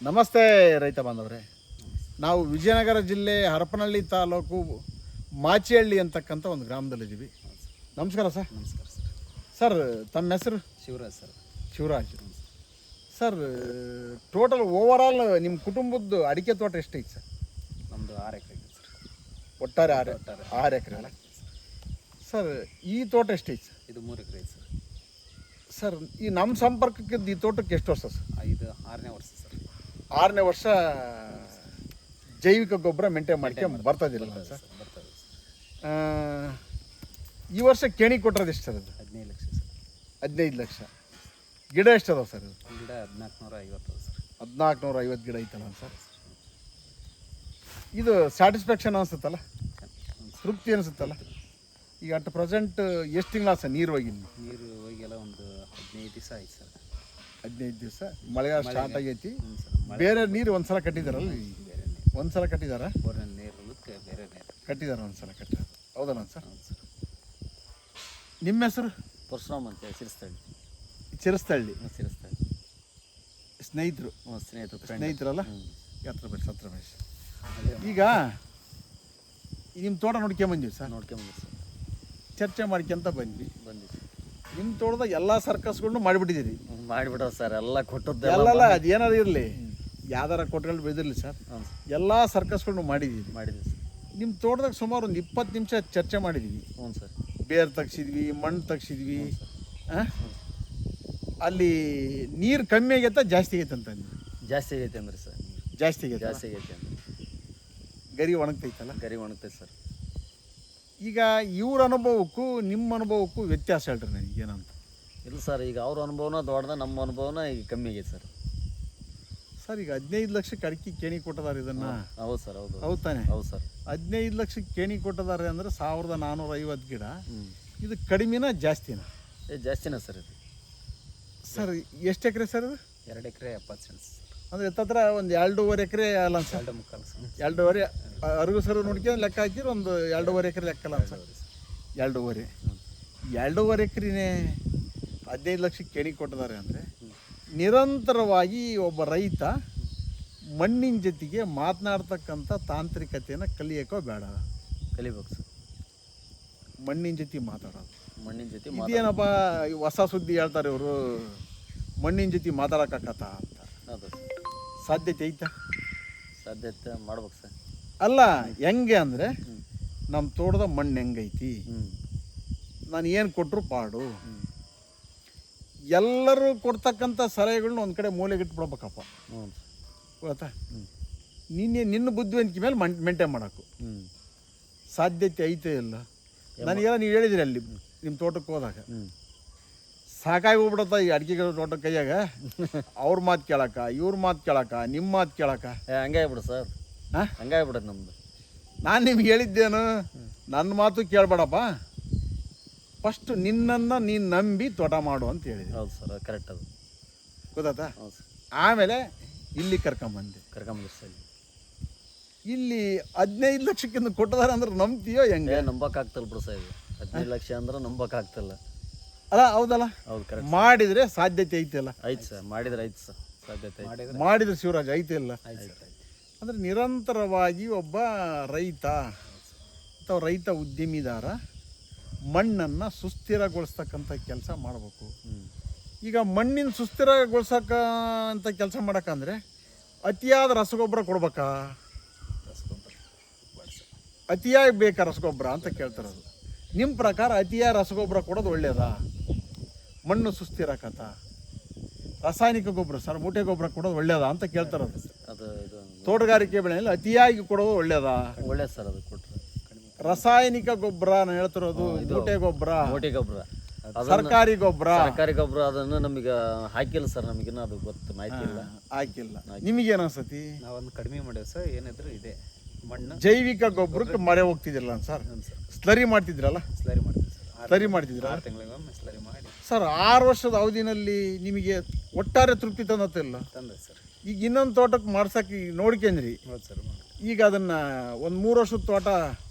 ನಮಸ್ತೆ ರೈತ ಬಾಂಧವರೇ. ನಾವು ವಿಜಯನಗರ ಜಿಲ್ಲೆ ಹರಪನಹಳ್ಳಿ ತಾಲೂಕು ಮಾಚಿಹಳ್ಳಿ ಅಂತಕ್ಕಂಥ ಒಂದು ಗ್ರಾಮದಲ್ಲಿದ್ದೀವಿ. ನಮಸ್ಕಾರ ಸರ್. ನಮಸ್ಕಾರ ಸರ್. ಸರ್ ತಮ್ಮ ಹೆಸರು? Shivraj sir. Shivraj sir. Total overall ನಿಮ್ಮ ಕುಟುಂಬದ್ದು ಅಡಿಕೆ ತೋಟ ಎಷ್ಟೈತೆ ಸರ್? ನಮ್ಮದು 6 ಎಕರೆ ಇದೆ ಸರ್. ಒಟ್ಟಾರೆ 6 ಎಕರೆ ಅಲ್ಲ ಸರ್? ಈ ತೋಟ ಎಷ್ಟೈತೆ ಸರ್? ಇದು 3 ಎಕರೆ ಇದೆ ಸರ್. ಸರ್ ಈ ನಮ್ಮ ಸಂಪರ್ಕಕ್ಕಿದ್ದು ಈ ತೋಟಕ್ಕೆ ಎಷ್ಟು ವರ್ಷ ಸರ್? ಇದು 6ನೇ ವರ್ಷ ಸರ್. 6ನೇ ವರ್ಷ ಜೈವಿಕ ಗೊಬ್ಬರ ಮೇಂಟೈನ್ ಮಾಡ್ಕೊಂಡು ಬರ್ತಾಯಿದ್ದಿರಲ್ಲ ಸರ್? ಬರ್ತದೆ ಸರ್. ಈ ವರ್ಷ ಕೇಣಿ ಕೊಟ್ಟಿರೋದು ಎಷ್ಟು ಸರ್? ಅದು 15 ಲಕ್ಷ ಸರ್. 15 ಲಕ್ಷ. ಗಿಡ ಎಷ್ಟು ಅದಾವೆ ಸರ್? ಗಿಡ 1450 ಸರ್. 1450 ಗಿಡ ಐತಲ್ಲ ಸರ್? ಇದು ಸ್ಯಾಟಿಸ್ಫ್ಯಾಕ್ಷನ್ ಅನಿಸುತ್ತಲ್ಲ, ತೃಪ್ತಿ ಅನಿಸುತ್ತಲ್ಲ? ಈಗ ಅಟ್ ಪ್ರೆಸೆಂಟ್ ಎಷ್ಟು ತಿಂಗಳ ಸರ್ ನೀರು ಹೋಗಿ? ನೀರು ಹೋಗಿಲ್ಲ, ಒಂದು 15 ದಿವಸ ಆಯ್ತು ಸರ್. 15 ದಿವಸ ಮಳೆಗಾಲ ಸ್ಟಾರ್ಟ್ ಆಗೈತಿ. ಸರ್. ಬೇರೆ ನೀರು ಒಂದ್ಸಲ ಕಟ್ಟಿದಾರಲ್ಲ? ಬೇರೆ ನೀರು ಒಂದ್ಸಲ ಕಟ್ಟಿದಾರ? ಬೋರ್ನಲ್ಲಿ ನೀರು ಇರುತ್ತೆ, ಬೇರೆ ನೀರು ಕಟ್ಟಿದಾರ, ಒಂದ್ಸಲ ಕಟ್ಟಿದಾರ. ಹೌದಲ್ಲ ಸರ್? ಹೌದು ಸರ್. ನಿಮ್ಮ ಹೆಸರು? ಪರಶುರಾಮ್ ಅಂತ ಸಿರಿಸ್ತಳ್ಳಿ. ಚಿರಸ್ತಳ್ಳಿ. ಸಿರಿಸ್ತಳ್ಳಿ ಸ್ನೇಹಿತರು? ಸ್ನೇಹಿತರಲ್ಲ? ಹತ್ರ ಬೇಸ್. ಈಗ ನಿಮ್ಮ ತೋಟ ನೋಡ್ಕೊಂಬಂದಿವಿ ಸರ್. ನೋಡ್ಕೊಂಬಂದಿ ಸರ್. ಚರ್ಚೆ ಮಾಡ್ಕೊಂತ ಬಂದ್ವಿ. ಬಂದಿವಿ. ನಿಮ್ಮ ತೋಟದಾಗ ಎಲ್ಲ ಸರ್ಕಸ್ಗಳನ್ನು ಮಾಡಿಬಿಟ್ಟಿದ್ದೀರಿ. ಮಾಡಿಬಿಟ್ಟ ಸರ್. ಎಲ್ಲ ಕೊಟ್ಟದ್ದು ಎಲ್ಲಲ್ಲ, ಅದು ಏನಾದ್ರು ಇರಲಿ, ಯಾವ್ದಾರ ಕೊಟ್ಕೊಂಡು ಬೆಳೆದಿರಲಿ ಸರ್, ಹ್ಞೂ ಎಲ್ಲ ಸರ್ಕಸ್ಗಳನ್ನು ಮಾಡಿದ್ದೀವಿ. ಮಾಡಿದ್ವಿ ಸರ್. ನಿಮ್ಮ ತೋಟದಾಗ ಸುಮಾರು ಒಂದು 20 ನಿಮಿಷ ಚರ್ಚೆ ಮಾಡಿದ್ದೀವಿ. ಹ್ಞೂ ಸರ್. ಬೇರು ತೆಗ್ಸಿದ್ವಿ, ಮಣ್ಣು ತೆಗ್ಸಿದ್ವಿ. ಅಲ್ಲಿ ನೀರು ಕಮ್ಮಿ ಆಗೈತ ಜಾಸ್ತಿ ಆಗೈತೆ ಅಂತ? ಜಾಸ್ತಿ ಆಗೈತೆ ಅಂದ್ರೆ ಸರ್. ಜಾಸ್ತಿ ಆಗೈತೆ. ಜಾಸ್ತಿ ಆಗೈತೆ ಅಂದ್ರೆ ಗರಿ ಒಣಗ್ತೈತಲ್ಲ? ಗರಿ ಒಣಗ್ತೈತೆ ಸರ್. ಈಗ ಇವ್ರ ಅನುಭವಕ್ಕೂ ನಿಮ್ಮ ಅನುಭವಕ್ಕೂ ವ್ಯತ್ಯಾಸ ಹೇಳ್ರಿ ನನಗೆ ಏನಂತ. ಇಲ್ಲ ಸರ್, ಈಗ ಅವ್ರ ಅನುಭವನ ದೊಡ್ಡದ, ನಮ್ಮ ಅನುಭವನ ಈಗ ಕಮ್ಮಿ ಆಗೈತೆ ಸರ್. ಸರ್ ಈಗ 15 ಲಕ್ಷಕ್ಕೆ ಅಡಿಕೆ ಕೇಣಿ ಕೊಟ್ಟದಾರೆ ಇದನ್ನು? ಹೌದು ಸರ್. ಹೌದು. ಹೌದು ತಾನೆ? ಹೌದು ಸರ್. 15 ಲಕ್ಷಕ್ಕೆ ಕೇಣಿ ಕೊಟ್ಟದಾರೆ ಅಂದರೆ 1450 ಗಿಡ. ಇದು ಕಡಿಮೆನಾ ಜಾಸ್ತಿನಾ? ಜಾಸ್ತಿನ ಸರ್ ಇದು. ಸರ್ ಎಷ್ಟು ಎಕರೆ ಸರ್ ಇದು? 2 ಎಕರೆ 70 ಸೆಂಟ್ಸ್. ಅಂದರೆ ಎತ್ತತ್ರ ಒಂದು 2.5 ಎಕರೆ ಅಲ್ಲ ಸರ್? 2.25 ಸರ್. 2.5 ಅರುಗು ಸರ್ ನೋಡ್ಕೊಂಡು ಲೆಕ್ಕ ಹಾಕಿದ್ರೆ ಒಂದು 2.5 ಎಕರೆ ಲೆಕ್ಕಲ್ಲ ಸರ್? 2.5 ಎಕರೆನೇ 15 ಲಕ್ಷಕ್ಕೆ ಕೇಣಿ ಕೊಟ್ಟಿದ್ದಾರೆ ಅಂದರೆ ನಿರಂತರವಾಗಿ ಒಬ್ಬ ರೈತ ಮಣ್ಣಿನ ಜೊತೆಗೆ ಮಾತನಾಡ್ತಕ್ಕಂಥ ತಾಂತ್ರಿಕತೆಯನ್ನು ಕಲಿಯೋಕೋ ಬೇಡ? ಕಲಿಬೇಕು ಸರ್. ಮಣ್ಣಿನ ಜೊತೆ ಮಾತಾಡೋದು. ಮಣ್ಣಿನ ಜೊತೆ ಇದೇನಪ್ಪ ಹೊಸ ಸುದ್ದಿ ಹೇಳ್ತಾರೆ ಇವರು, ಮಣ್ಣಿನ ಜೊತೆ ಮಾತಾಡೋಕ್ಕಾಗತ್ತಾ ಅಂತ? ಹೌದು ಸರ್. ಸಾಧ್ಯತೆ ಐತಾ? ಸಾಧ್ಯತೆ ಮಾಡ್ಬೇಕು ಸರ್. ಅಲ್ಲ, ಹೆಂಗೆ ಅಂದರೆ ನಮ್ಮ ತೋಟದ ಮಣ್ಣು ಹೆಂಗೈತಿ, ನಾನು ಏನು ಕೊಟ್ಟರು ಪಾಡು, ಎಲ್ಲರೂ ಕೊಡ್ತಕ್ಕಂಥ ಸಲಹೆಗಳನ್ನ ಒಂದು ಕಡೆ ಮೂಲೆಗಿಟ್ಬಿಡ್ಬೇಕಪ್ಪ. ಹ್ಞೂ ಗೊತ್ತಾ? ನಿನ್ನ ಬುದ್ಧಿವಂತಿಕೆ ಮೇಲೆ ಮೇಂಟೈನ್ ಮಾಡೋಕು ಸಾಧ್ಯತೆ ಐತೆ ಇಲ್ಲ? ನನಗೆಲ್ಲ ನೀವು ಹೇಳಿದಿರಿ ಅಲ್ಲಿ ನಿಮ್ಮ ತೋಟಕ್ಕೆ ಹೋದಾಗ, ಸಾಕಾಗಿ ಹೋಗ್ಬಿಡತ್ತ ಈ ಅಡಿಕೆಗಳ ತೋಟ ಕೈಯಾಗ. ಅವ್ರ ಮಾತು ಕೇಳಕ್ಕ, ಇವ್ರ ಮಾತು ಕೇಳಕ್ಕ, ನಿಮ್ಮ ಮಾತು ಕೇಳಕ್ಕ. ಹಂಗಾಗ್ಬಿಡು ಸರ್. ಹಾಂ, ಹಂಗಾಗ್ಬಿಡೋದು ನಮ್ಮದು. ನಾನು ನಿಮ್ಗೆ ಹೇಳಿದ್ದೇನು, ನನ್ನ ಮಾತು ಕೇಳಬೇಡಪ್ಪ, ಫಸ್ಟ್ ನಿನ್ನನ್ನು ನೀನು ನಂಬಿ ತೋಟ ಮಾಡು ಅಂತ ಹೇಳಿದೆ. ಹೌದು ಸರ್, ಕರೆಕ್ಟ್ ಅದು. ಗೊತ್ತಾಯ್ತಾ? ಹೌದು ಸರ್. ಆಮೇಲೆ ಇಲ್ಲಿ ಕರ್ಕೊಂಬಂದೆ. ಸರ್ ಇಲ್ಲಿ 15 ಲಕ್ಷಕ್ಕಿಂತ ಕೊಟ್ಟದಾರೆ ಅಂದ್ರೆ ನಂಬ್ತೀಯೋ ಹೆಂಗೆ? ನಂಬಕ್ಕಾಗ್ತಲ್ಲ ಬಿಡು ಸರ್. ಇದು 15 ಲಕ್ಷ ಅಂದ್ರೆ ನಂಬಕ್ಕಾಗ್ತಲ್ಲ. ಅಲ್ಲ, ಹೌದಲ್ಲ? ಹೌದು, ಕರೆಕ್ಟ್. ಮಾಡಿದರೆ ಸಾಧ್ಯತೆ ಐತೆಲ್ಲ? ಐತೆ ಸರ್. ಮಾಡಿದ್ರೆ ಐತೆ ಸರ್, ಸಾಧ್ಯತೆ. ಮಾಡಿದ್ರೆ ಶಿವರಾಜ್ ಐತೆ ಇಲ್ಲ? ಆಯ್ತು. ಅಂದರೆ ನಿರಂತರವಾಗಿ ಒಬ್ಬ ರೈತ ಅಥವಾ ರೈತ ಉದ್ಯಮಿದಾರ ಮಣ್ಣನ್ನು ಸುಸ್ಥಿರಗೊಳಿಸ್ತಕ್ಕಂಥ ಕೆಲಸ ಮಾಡಬೇಕು. ಈಗ ಮಣ್ಣಿನ ಸುಸ್ಥಿರಗೊಳಿಸಕ್ಕಂಥ ಕೆಲಸ ಮಾಡೋಕ್ಕಂದ್ರೆ ಅತಿಯಾದ ರಸಗೊಬ್ಬರ ಕೊಡ್ಬೇಕಾ? ಅತಿಯಾಗಿ ಬೇಕಾ ರಸಗೊಬ್ಬರ ಅಂತ ಕೇಳ್ತಾರದು. ನಿಮ್ಮ ಪ್ರಕಾರ ಅತಿಯಾದ ರಸಗೊಬ್ಬರ ಕೊಡೋದು ಒಳ್ಳೆಯದಾ? ಮಣ್ಣು ಸುಸ್ಥಿರಕತ್ತ ರಾಸಾಯನಿಕ ಗೊಬ್ಬರ ಸರ್, ಮೂಟೆ ಗೊಬ್ಬರ ಕೊಡೋದು ಒಳ್ಳೆಯದಾ ಅಂತ ಕೇಳ್ತಾರದು. ಅದು ಇದು ತೋಟಗಾರಿಕೆ ಬೆಳೆಯಲ್ಲಿ ಅತಿಯಾಗಿ ಕೊಡೋದು ಒಳ್ಳೆಯದಾ? ಒಳ್ಳೆಯದು ಸರ್. ಅದು ಕೊಟ್ಟರೆ ರಾಸಾಯನಿಕ ಗೊಬ್ಬರ ನಾನು ಹೇಳ್ತಿರೋದು, ಮೂಟೆ ಗೊಬ್ಬರ, ಮೋಟಿ ಗೊಬ್ಬರ, ಸರ್ಕಾರಿ ಗೊಬ್ಬರ. ಸರ್ಕಾರಿ ಗೊಬ್ಬರ ಅದನ್ನು ನಮಗೆ ಹಾಕಿಲ್ಲ ಸರ್. ನಮಗಿನ್ನ ಅದು ಗೊತ್ತು, ಮಾಹಿತಿ ಇಲ್ಲ. ಹಾಕಿಲ್ಲ. ನಿಮಗೇನು ಅನ್ಸತಿ? ನಾವೊಂದು ಕಡಿಮೆ ಮಾಡೇವಿ ಸರ್. ಏನಿದ್ರು ಇದೆ ಮಣ್ಣು. ಜೈವಿಕ ಗೊಬ್ಬರಕ್ಕೆ ಮರೆ ಹೋಗ್ತಿದ್ದಿರಲ್ಲ ಸರ್? ಸ್ಲರಿ ಮಾಡ್ತಿದ್ರಲ್ಲ? ಸ್ಲರಿ ಮಾಡ್ತೀವಿ ಸರ್. ಸ್ಲರಿ ಮಾಡ್ತಿದ್ದೀರಾ? 6 ತಿಂಗಳಿಗೊಮ್ಮೆ ಸ್ಲರಿ ಮಾಡಿ ಸರ್. 6 ವರ್ಷದ ಅವಧಿನಲ್ಲಿ ನಿಮಗೆ ಒಟ್ಟಾರೆ ತೃಪ್ತಿ ತಂದತ್ತಿಲ್ಲ? ತಂದೆ ಸರ್. ಈಗ ಇನ್ನೊಂದು ತೋಟಕ್ಕೆ ಮಾಡ್ಸಕ್ಕೆ ನೋಡ್ಕೊಂಡ್ರಿ. ಹೌದು ಸರ್. ಈಗ ಅದನ್ನು ಒಂದು 3 ವರ್ಷದ ತೋಟ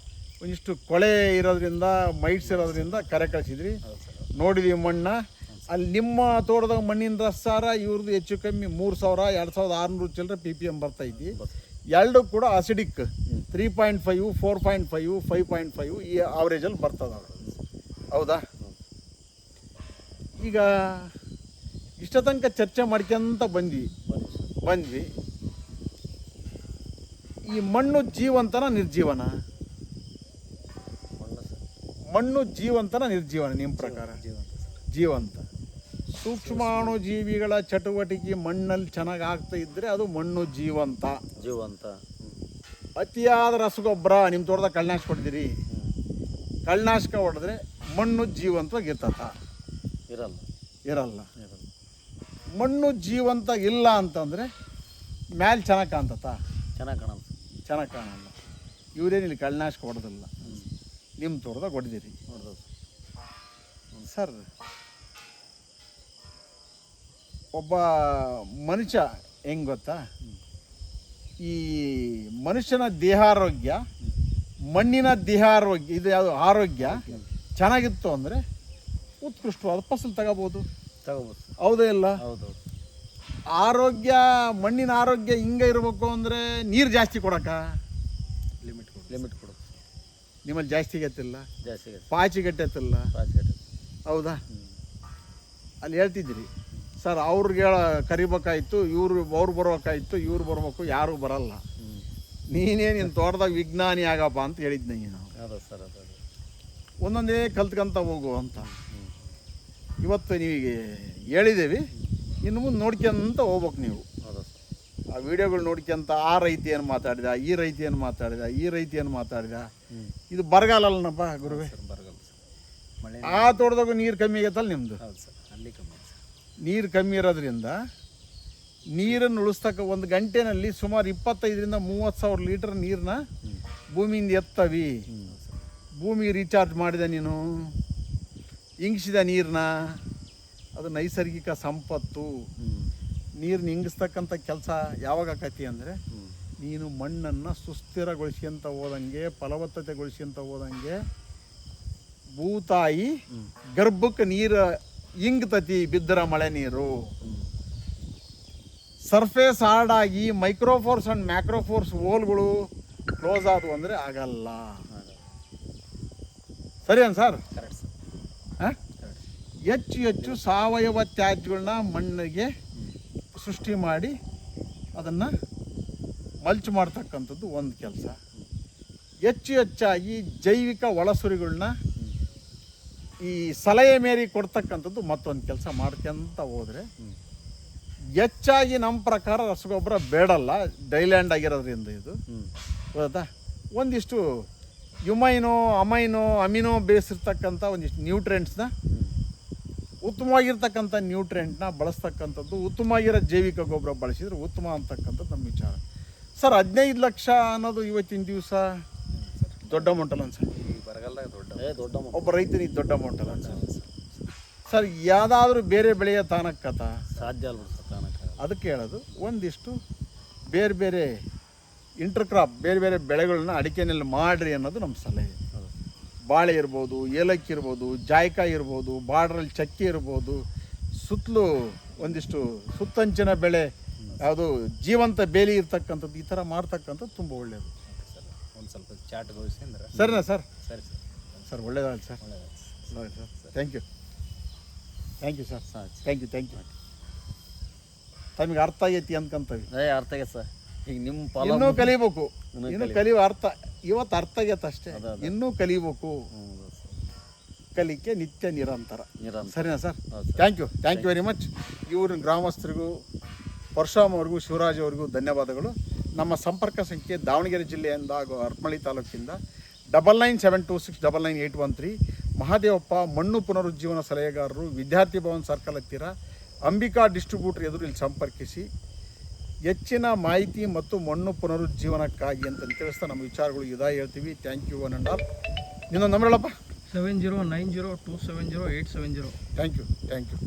ಒಂದಿಷ್ಟು ಕೊಳೆ ಇರೋದ್ರಿಂದ, ಮೈಟ್ಸ್ ಇರೋದ್ರಿಂದ ಕರೆ ಕಳಿಸಿದ್ರಿ, ನೋಡಿದ್ವಿ ಮಣ್ಣ. ಅಲ್ಲಿ ನಿಮ್ಮ ತೋಟದಾಗ ಮಣ್ಣಿನ ರಸಾರ ಇವ್ರದ್ದು ಹೆಚ್ಚು ಕಮ್ಮಿ 3,000 2,600 ಚಿಲ್ಲರೆ PPM ಬರ್ತೈತಿ. ಎರಡು ಕೂಡ ಅಸಿಡಿಕ್ 3.5 4.5 5.5 ಈ ಆವ್ರೇಜಲ್ಲಿ ಬರ್ತದೆ. ಹೌದಾ? ಈಗ ಇಷ್ಟ ತನಕ ಚರ್ಚೆ ಮಾಡ್ಕೊಂತ ಬಂದ್ವಿ. ಈ ಮಣ್ಣು ಜೀವಂತನ ನಿರ್ಜೀವನ? ಮಣ್ಣು ಜೀವಂತನ ನಿರ್ಜೀವನ ನಿಮ್ಮ ಪ್ರಕಾರ? ಜೀವಂತ. ಸೂಕ್ಷ್ಮಾಣು ಜೀವಿಗಳ ಚಟುವಟಿಕೆ ಮಣ್ಣಲ್ಲಿ ಚೆನ್ನಾಗಿ ಆಗ್ತಾ ಇದ್ರೆ ಅದು ಮಣ್ಣು ಜೀವಂತ. ಅತಿಯಾದ ರಸಗೊಬ್ಬರ ನಿಮ್ಮ ತೋಟದಾಗ ಕಳ್ಳನಾಶಕ ಹೊಡೆದಿರಿ, ಕಳ್ಳನಾಶಕ ಹೊಡೆದ್ರೆ ಮಣ್ಣು ಜೀವಂತವಾಗಿ ಇರಲ್ಲ. ಮಣ್ಣು ಜೀವಂತ ಇಲ್ಲ ಅಂತಂದರೆ ಮ್ಯಾಲೆ ಚೆನ್ನಾಗಿ ಕಾಣ್ತತಾ? ಚೆನ್ನಾಗಿ ಕಾಣಲ್ಲ. ಇವರೇನಿಲ್ಲ ಕಳ್ಳನಾಶಕ ಹೊಡೆದಿಲ್ಲ, ನಿಮ್ಮ ತೋಟದಾಗ ಹೊಡೆದಿರಿ. ಸರ್, ಒಬ್ಬ ಮನುಷ್ಯ ಹೆಂಗೆ ಗೊತ್ತಾ, ಈ ಮನುಷ್ಯನ ದೇಹಾರೋಗ್ಯ ಮಣ್ಣಿನ ದೇಹಾರೋಗ್ಯ ಇದು ಯಾವುದು ಆರೋಗ್ಯ ಚೆನ್ನಾಗಿತ್ತು ಅಂದರೆ ಉತ್ಕೃಷ್ಟವಾದ ಫಸಲು ತಗೋಬೋದು. ಹೌದೇ ಇಲ್ಲ? ಆರೋಗ್ಯ ಮಣ್ಣಿನ ಆರೋಗ್ಯ ಹಿಂಗೆ ಇರಬೇಕು ಅಂದರೆ ನೀರು ಜಾಸ್ತಿ ಕೊಡೋಕ್ಕ ಲಿಮಿಟ್ ಕೊಡು. ನಿಮ್ಮಲ್ಲಿ ಜಾಸ್ತಿ ಗತ್ತಿಲ್ಲ, ಪಾಚಿ ಗಟ್ಟೆತ್ತಿಲ್ಲ. ಹೌದಾ? ಅಲ್ಲಿ ಹೇಳ್ತಿದ್ದೀರಿ ಸರ್, ಅವ್ರಿಗೆ ಕರಿಬೇಕಾಯ್ತು, ಅವ್ರು ಬರ್ಬೇಕಾಯ್ತು, ಇವ್ರು ಬರ್ಬೇಕು, ಯಾರೂ ಬರಲ್ಲ. ನೀನೇ ನಿನ್ನ ತೋಟದಾಗ ವಿಜ್ಞಾನಿ ಆಗಪ್ಪ ಅಂತ ಹೇಳಿದ್ನ ನೀನು. ಒಂದೊಂದೇ ಕಲ್ತ್ಕೊಂತ ಹೋಗು ಅಂತ ಇವತ್ತು ನೀವಿಗೆ ಹೇಳಿದ್ದೇವೆ. ಇನ್ನು ಮುಂದೆ ನೋಡ್ಕೊಂತ ಹೋಗ್ಬೇಕು ನೀವು. ಆ ವಿಡಿಯೋಗಳು ನೋಡ್ಕೊಂತ ಆ ರೈತ ಏನು ಮಾತಾಡಿದ, ಈ ರೈತ ಏನು ಮಾತಾಡಿದ, ಈ ರೈತ ಏನು ಮಾತಾಡಿದ. ಇದು ಬರಗಾಲ ಅಲ್ಲನಪ್ಪ ಗುರುವೇ? ಆ ತೋಟದಾಗ ನೀರು ಕಮ್ಮಿ ಆಗೈತಲ್ಲ ನಿಮ್ಮದು? ನೀರು ಕಮ್ಮಿ ಇರೋದ್ರಿಂದ ನೀರನ್ನು ಉಳಿಸ್ತಕ್ಕ 1 ಗಂಟೆನಲ್ಲಿ ಸುಮಾರು 25,000 to 30,000 ಲೀಟರ್ ನೀರನ್ನ ಭೂಮಿಯಿಂದ ಎತ್ತವಿ. ಭೂಮಿಗೆ ರೀಚಾರ್ಜ್ ಮಾಡಿದ ನೀನು, ಇಂಗಿಸಿದ ನೀರನ್ನ. ಅದು ನೈಸರ್ಗಿಕ ಸಂಪತ್ತು. ನೀರನ್ನ ಇಂಗಿಸ್ತಕ್ಕಂಥ ಕೆಲಸ ಯಾವಾಗ ಆಕತಿ ಅಂದರೆ ನೀನು ಮಣ್ಣನ್ನು ಸುಸ್ಥಿರಗೊಳಿಸ್ಕೊಂತ ಹೋದಂಗೆ, ಫಲವತ್ತತೆಗೊಳಿಸ್ಕೊಂತ ಹೋದಂಗೆ ಭೂತಾಯಿ ಗರ್ಭಕ್ಕೆ ನೀರು ಇಂಗ್ತತಿ. ಬಿದ್ದರ ಮಳೆ ನೀರು ಸರ್ಫೇಸ್ ಹಾರ್ಡಾಗಿ ಮೈಕ್ರೋಫೋರ್ಸ್ ಆ್ಯಂಡ್ ಮ್ಯಾಕ್ರೋಫೋರ್ಸ್ ಹೋಲ್ಗಳು ಕ್ಲೋಸ್ ಆದವು ಅಂದರೆ ಆಗಲ್ಲ. ಸರಿಯೇನು ಸರ್? ಹೆಚ್ಚು ಸಾವಯವ ತ್ಯಾಜ್ಯಗಳನ್ನ ಮಣ್ಣಿಗೆ ಸೃಷ್ಟಿ ಮಾಡಿ ಅದನ್ನು ಮಲ್ಚ್ ಮಾಡ್ತಕ್ಕಂಥದ್ದು ಒಂದು ಕೆಲಸ. ಹೆಚ್ಚಾಗಿ ಜೈವಿಕ ಒಳಸುರಿಗಳನ್ನ ಈ ಸಲಹೆ ಮೇರಿ ಕೊಡ್ತಕ್ಕಂಥದ್ದು ಮತ್ತೊಂದು ಕೆಲಸ ಮಾಡ್ಕೊಂತ ಹೋದರೆ ಹೆಚ್ಚಾಗಿ ನಮ್ಮ ಪ್ರಕಾರ ರಸಗೊಬ್ಬರ ಬೇಡಲ್ಲ, ಡೈಲ್ಯಾಂಡ್ ಆಗಿರೋದ್ರಿಂದ. ಇದು ಗೊತ್ತಾ? ಒಂದಿಷ್ಟು ಅಮೈನೋ ಬೇಸ್ ಇರ್ತಕ್ಕಂಥ ಒಂದಿಷ್ಟು ನ್ಯೂಟ್ರೆಂಟ್ಸ್ನ, ಉತ್ತಮವಾಗಿರ್ತಕ್ಕಂಥ ನ್ಯೂಟ್ರೆಂಟ್ನ ಬಳಸ್ತಕ್ಕಂಥದ್ದು, ಉತ್ತಮವಾಗಿರೋ ಜೈವಿಕ ಗೊಬ್ಬರ ಬಳಸಿದ್ರೆ ಉತ್ತಮ ಅಂತಕ್ಕಂಥದ್ದು ನಮ್ಮ ವಿಚಾರ. ಸರ್, 15 ಲಕ್ಷ ಅನ್ನೋದು ಇವತ್ತಿನ ದಿವಸ ದೊಡ್ಡ ಅಮೌಂಟ್ ಅಲ್ಲ ಸರ್? ಒಬ್ಬ ರೈತನಿಗೆ ದೊಡ್ಡ ಅಮೌಂಟ್ ಅಲ್ಲ ಸರ್? ಯಾವುದಾದ್ರೂ ಬೇರೆ ಬೆಳೆಯ ತಾನಕ್ಕತ ಸಾಧ್ಯ ಅಲ್ಲ. ಅದಕ್ಕೆ ಹೇಳೋದು, ಒಂದಿಷ್ಟು ಬೇರೆ ಇಂಟರ್ ಕ್ರಾಪ್, ಬೇರೆ ಬೆಳೆಗಳನ್ನ ಅಡಿಕೆನಲ್ಲಿ ಮಾಡ್ರಿ ಅನ್ನೋದು ನಮ್ಮ ಸಲಹೆ. ಬಾಳೆ ಇರ್ಬೋದು, ಏಲಕ್ಕಿ ಇರ್ಬೋದು, ಜಾಯ್ಕಾಯಿ ಇರ್ಬೋದು, ಬಾರ್ಡ್ರಲ್ಲಿ ಚಕ್ಕೆ ಇರ್ಬೋದು, ಸುತ್ತಲೂ ಒಂದಿಷ್ಟು ಸುತ್ತಂಚಿನ ಬೆಳೆ ಯಾವುದು ಜೀವಂತ ಬೇಲಿ ಇರ್ತಕ್ಕಂಥದ್ದು, ಈ ಥರ ಮಾಡ್ತಕ್ಕಂಥದ್ದು ತುಂಬ ಒಳ್ಳೆಯದು. ಒಂದು ಸ್ವಲ್ಪ ಚಾಟ್ಗೊಳಿಸಿ ಅಂದ್ರೆ ಸರಿನಾ ಸರ್? ಸರಿ ಸರ್, ಒಳ್ಳೇದಾಗಲಿ sir. Thank you sir. Thank you. ತಮಗೆ ಅರ್ಥ ಆಗೈತಿ ಅನ್ಕೊಂತೀವಿ. ಅರ್ಥ ಆಗೈತೆ ಸರ್. ಈಗ ನಿಮ್ಮ ಇನ್ನೂ ಕಲಿಬೇಕು, ಇನ್ನೂ ಕಲಿಯುವ ಅರ್ಥ ಇವತ್ತು ಅರ್ಥ ಆಗೈತೆ ಅಷ್ಟೇ. ಇನ್ನೂ ಕಲಿಬೇಕು. ಕಲಿಕೆ ನಿತ್ಯ ನಿರಂತರ. ಸರಿನಾ sir? Thank you very much. ಇವ್ರ ಗ್ರಾಮಸ್ಥರಿಗೂ, ಪರಶುರಾಮ್ ಅವ್ರಿಗೂ, ಶಿವರಾಜ್ ಅವ್ರಿಗೂ ಧನ್ಯವಾದಗಳು. ನಮ್ಮ ಸಂಪರ್ಕ ಸಂಖ್ಯೆ ದಾವಣಗೆರೆ ಜಿಲ್ಲೆಯಿಂದ ಹಾಗೂ ಹರಪನಹಳ್ಳಿ ತಾಲೂಕಿಂದ 9972699813. ಮಹಾದೇವಪ್ಪ, ಮಣ್ಣು ಪುನರುಜ್ಜೀವನ ಸಲಹೆಗಾರರು, ವಿದ್ಯಾರ್ಥಿ ಭವನ್ ಸರ್ಕಲ್ ಹತ್ತಿರ, ಅಂಬಿಕಾ ಡಿಸ್ಟ್ರಿಬ್ಯೂಟರ್ ಎದುರು ಇಲ್ಲಿ ಸಂಪರ್ಕಿಸಿ. ಹೆಚ್ಚಿನ ಮಾಹಿತಿ ಮತ್ತು ಮಣ್ಣು ಪುನರುಜ್ಜೀವನಕ್ಕಾಗಿ ಅಂತ ತಿಳಿಸ್ತಾ ನಮ್ಮ ವಿಚಾರಗಳು ಇದ ಹೇಳ್ತೀವಿ. Thank you one and all. ಇನ್ನೊಂದು ನಂಬರ್ ಹೇಳಪ್ಪ. 7090270870. Thank you.